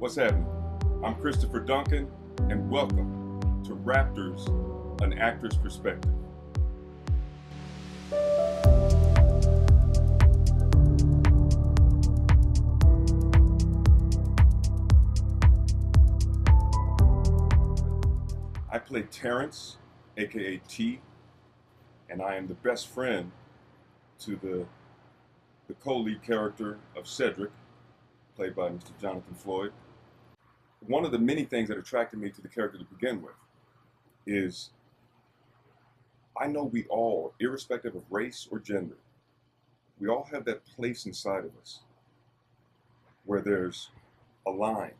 What's happening? I'm Christopher Duncan, and welcome to Raptors, an actor's perspective. I play Terrence, aka T, and I am the best friend to the co-lead character of Cedric, played by Mr. Jonathan Floyd. One of the many things that attracted me to the character to begin with is I know we all, irrespective of race or gender, we all have that place inside of us where there's a line.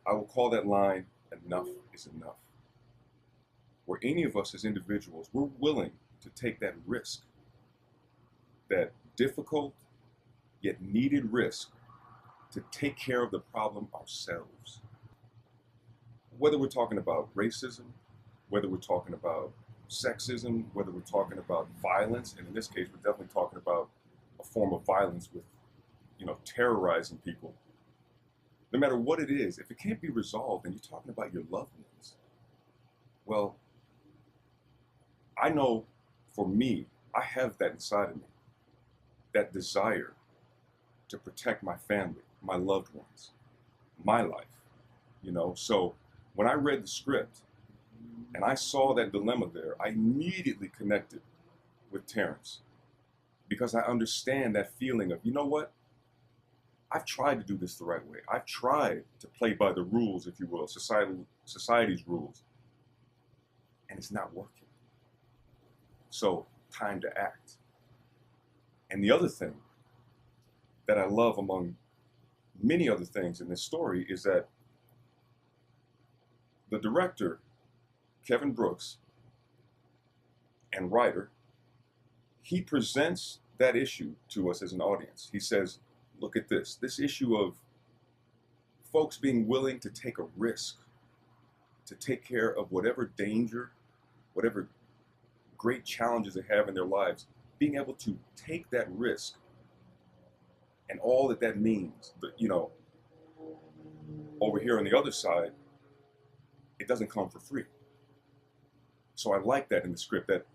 I will call that line, enough is enough. Where any of us as individuals, we're willing to take that risk, that difficult yet needed risk to take care of the problem ourselves. Whether we're talking about racism, whether we're talking about sexism, whether we're talking about violence, and in this case, we're definitely talking about a form of violence with, terrorizing people. No matter what it is, if it can't be resolved and you're talking about your loved ones, well, I know for me, I have that inside of me, that desire to protect my family, my loved ones, my life, So when I read the script and I saw that dilemma there, I immediately connected with Terrence because I understand that feeling of, you know what? I've tried to do this the right way. I've tried to play by the rules, if you will, society's rules, and it's not working. So time to act. And the other thing that I love among many other things in this story is that the director, Kevin Brooks, and writer, he presents that issue to us as an audience. He says, look at this issue of folks being willing to take a risk, to take care of whatever danger, whatever great challenges they have in their lives, being able to take that risk and all that means. Over here on the other side, it doesn't come for free. So I like that in the script, that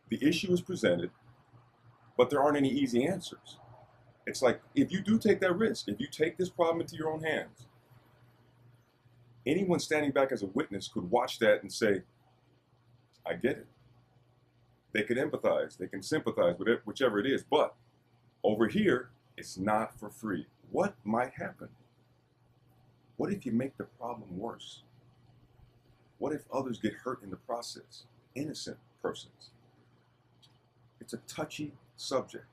the issue is presented, but there aren't any easy answers. It's like, if you do take that risk, if you take this problem into your own hands, anyone standing back as a witness could watch that and say, I get it. They can empathize, they can sympathize with it, whichever it is, but over here, it's not for free. What might happen? What if you make the problem worse? What if others get hurt in the process? Innocent persons. It's a touchy subject.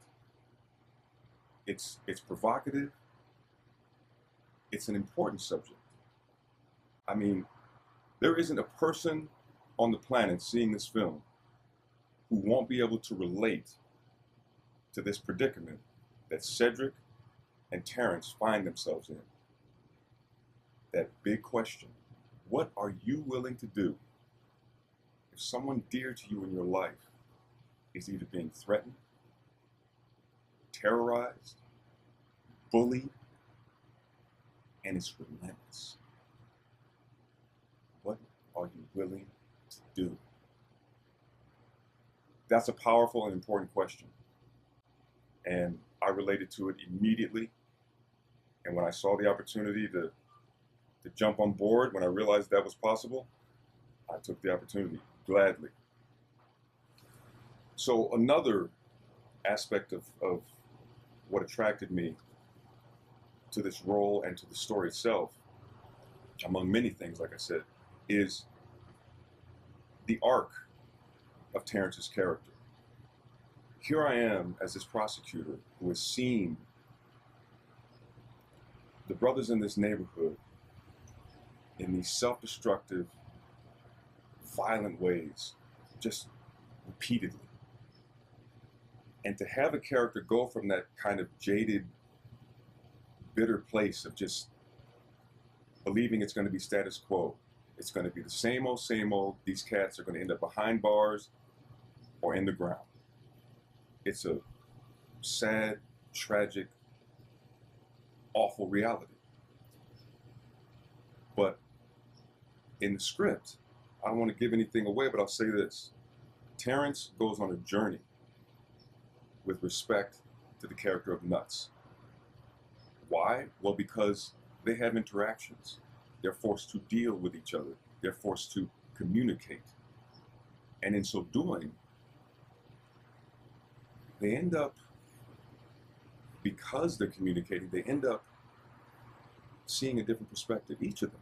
It's provocative. It's an important subject. I mean, there isn't a person on the planet seeing this film who won't be able to relate to this predicament that Cedric and Terrence find themselves in. That big question, what are you willing to do if someone dear to you in your life is either being threatened, terrorized, bullied, and it's relentless? What are you willing to do? That's a powerful and important question. And I related to it immediately. And when I saw the opportunity to jump on board, when I realized that was possible, I took the opportunity gladly. So another aspect of what attracted me to this role and to the story itself, among many things, like I said, is the arc of Terrence's character. Here I am as this prosecutor who has seen the brothers in this neighborhood in these self-destructive, violent ways, just repeatedly. And to have a character go from that kind of jaded, bitter place of just believing it's going to be status quo, it's going to be the same old, these cats are going to end up behind bars or in the ground. It's a sad, tragic, awful reality. But in the script, I don't want to give anything away, but I'll say this. Terrence goes on a journey with respect to the character of Nuts. Why? Well, because they have interactions. They're forced to deal with each other. They're forced to communicate. And in so doing, they end up, because they're communicating, they end up seeing a different perspective, each of them.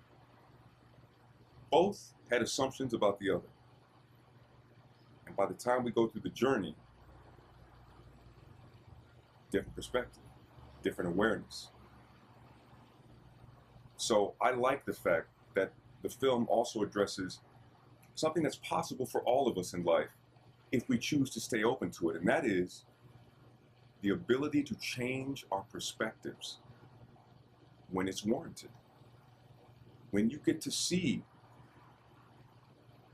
Both had assumptions about the other. And by the time we go through the journey, different perspective, different awareness. So I like the fact that the film also addresses something that's possible for all of us in life if we choose to stay open to it, and that is the ability to change our perspectives when it's warranted. When you get to see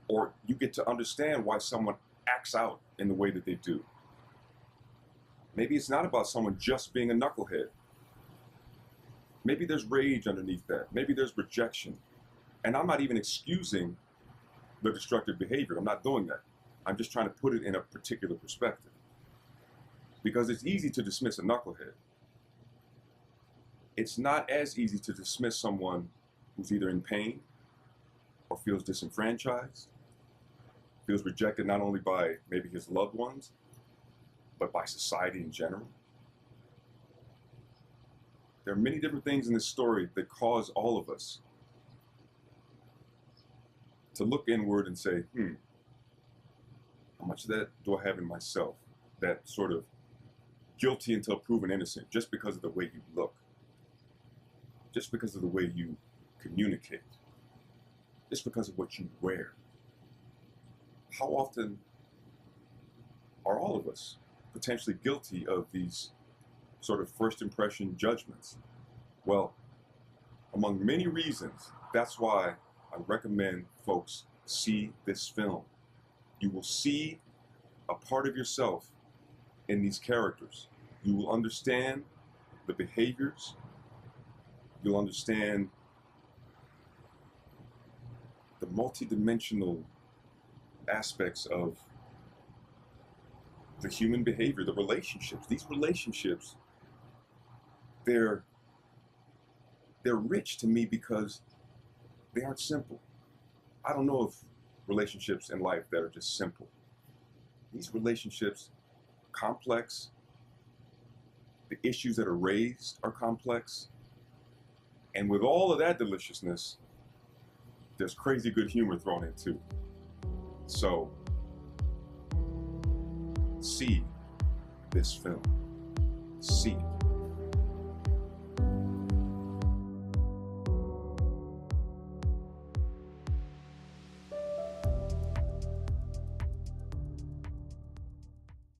or you get to understand why someone acts out in the way that they do. Maybe it's not about someone just being a knucklehead. Maybe there's rage underneath that. Maybe there's rejection. And I'm not even excusing the destructive behavior. I'm not doing that. I'm just trying to put it in a particular perspective. Because it's easy to dismiss a knucklehead. It's not as easy to dismiss someone who's either in pain or feels disenfranchised, feels rejected not only by maybe his loved ones, but by society in general. There are many different things in this story that cause all of us to look inward and say, how much of that do I have in myself? That sort of guilty until proven innocent, just because of the way you look, just because of the way you communicate, just because of what you wear. How often are all of us potentially guilty of these sort of first impression judgments? Well, among many reasons, that's why I recommend folks see this film. You will see a part of yourself in these characters. You will understand the behaviors. You'll understand the multidimensional aspects of the human behavior, the relationships. These relationships, they're rich to me because they aren't simple. I don't know of relationships in life that are just simple. These relationships are complex. The issues that are raised are complex. And with all of that deliciousness, there's crazy good humor thrown in too. So, see this film. See it.